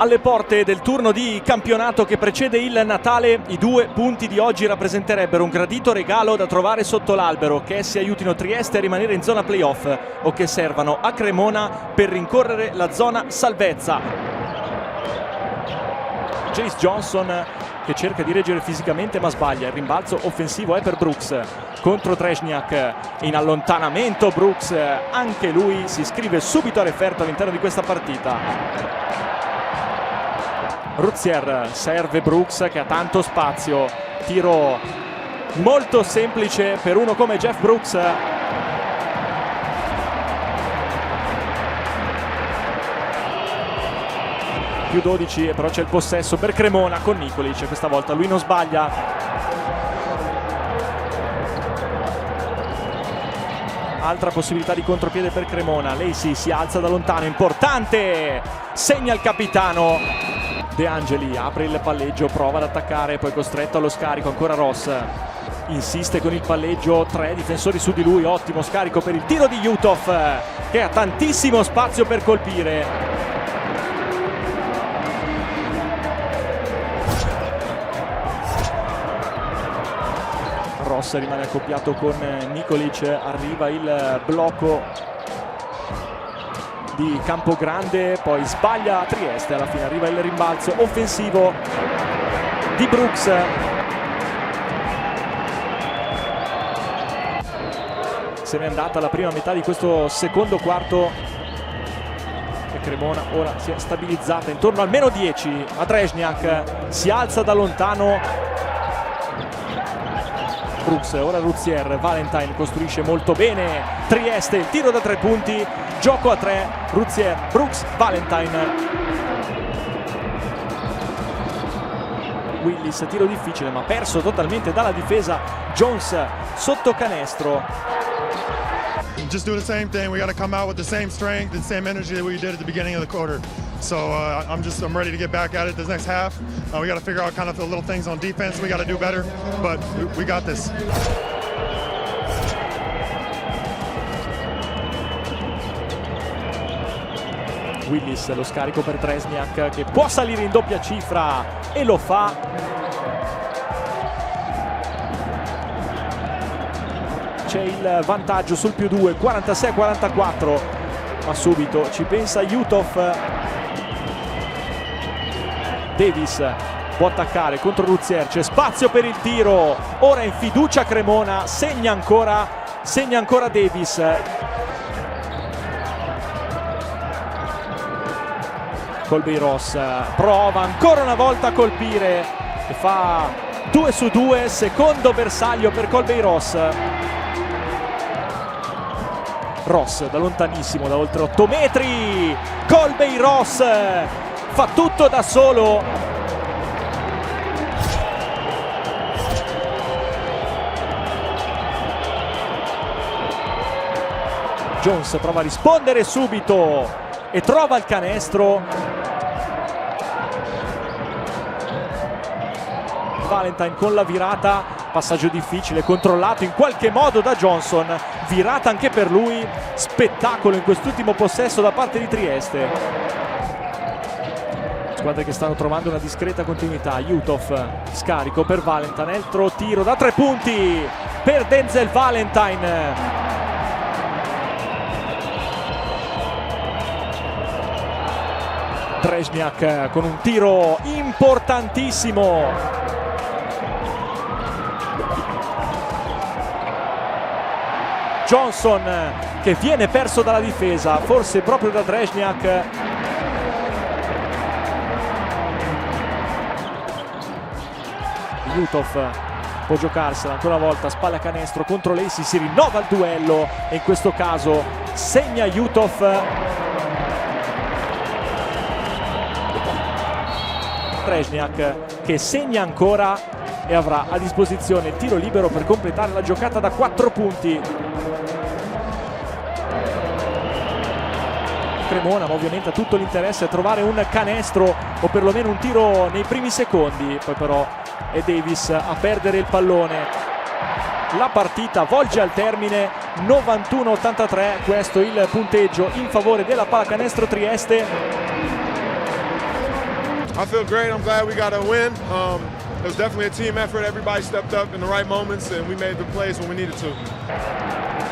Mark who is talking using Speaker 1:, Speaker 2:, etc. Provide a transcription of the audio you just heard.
Speaker 1: Alle porte del turno di campionato che precede il Natale, i 2 punti di oggi rappresenterebbero un gradito regalo da trovare sotto l'albero, che essi aiutino Trieste a rimanere in zona playoff o che servano a Cremona per rincorrere la zona salvezza. Jace Johnson che cerca di reggere fisicamente ma sbaglia, il rimbalzo offensivo è per Brooks contro Drezniak, in allontanamento Brooks, anche lui si iscrive subito a referto all'interno di questa partita. Ruzier serve Brooks che ha tanto spazio, tiro molto semplice per uno come Jeff Brooks. Più 12 però c'è il possesso per Cremona con Nikolic, questa volta lui non sbaglia. Altra possibilità di contropiede per Cremona, Lacey si alza da lontano, importante, segna il capitano. De Angeli apre il palleggio, prova ad attaccare, poi costretto allo scarico, ancora Ross insiste con il palleggio, 3 difensori su di lui, ottimo scarico per il tiro di Uthoff che ha tantissimo spazio per colpire. Ross rimane accoppiato con Nikolic, arriva il blocco di Campogrande, poi sbaglia Trieste, alla fine arriva il rimbalzo offensivo di Brooks. Se n'è andata la prima metà di questo secondo quarto e Cremona ora si è stabilizzata intorno al meno 10. A Drezniak si alza da lontano Brooks, ora Ruzier, Valentine costruisce molto bene, Trieste, il tiro da 3 punti, gioco a 3, Ruzier, Brooks, Valentine. Willis, tiro difficile ma perso totalmente dalla difesa, Jones sotto canestro.
Speaker 2: Just do the same thing. We got to come out with the same strength and same energy that we did at the beginning of the quarter. So I'm ready to get back at it this next half. We got to figure out kind of the little things on defense we got to do better, but we got this.
Speaker 1: Willis, lo scarico per Drezniak che può salire in doppia cifra e lo fa. C'è il vantaggio sul più 2, 46-44, ma subito ci pensa Uthoff. Davis può attaccare contro Ruzier, c'è spazio per il tiro, ora in fiducia Cremona, segna ancora Davis. Colby Ross prova ancora una volta a colpire e fa 2 su 2, secondo bersaglio per Colby Ross. Ross da lontanissimo, da oltre 8 metri, Colby Ross fa tutto da solo. Jones prova a rispondere subito e trova il canestro. Valentine con la virata, passaggio difficile, controllato in qualche modo da Johnson, virata anche per lui, spettacolo in quest'ultimo possesso da parte di Trieste. Squadre che stanno trovando una discreta continuità. Uthoff, scarico per Valentine, altro tiro da 3 punti per Denzel Valentine. Drezniak con un tiro importantissimo. Johnson che viene perso dalla difesa, forse proprio da Drezniak. Uthoff può giocarsela ancora una volta, spalla canestro contro Lacey, si rinnova il duello e in questo caso segna Uthoff. Drezniak che segna ancora e avrà a disposizione il tiro libero per completare la giocata da 4 punti. Cremona, ma ovviamente ha tutto l'interesse a trovare un canestro o perlomeno un tiro nei primi secondi, poi però è Davis a perdere il pallone. La partita volge al termine, 91-83, questo il punteggio in favore della Pallacanestro Trieste.
Speaker 3: I feel great. I'm glad we got a win. It was definitely a team effort. Everybody stepped up in the right moments, and we made the plays when we needed to.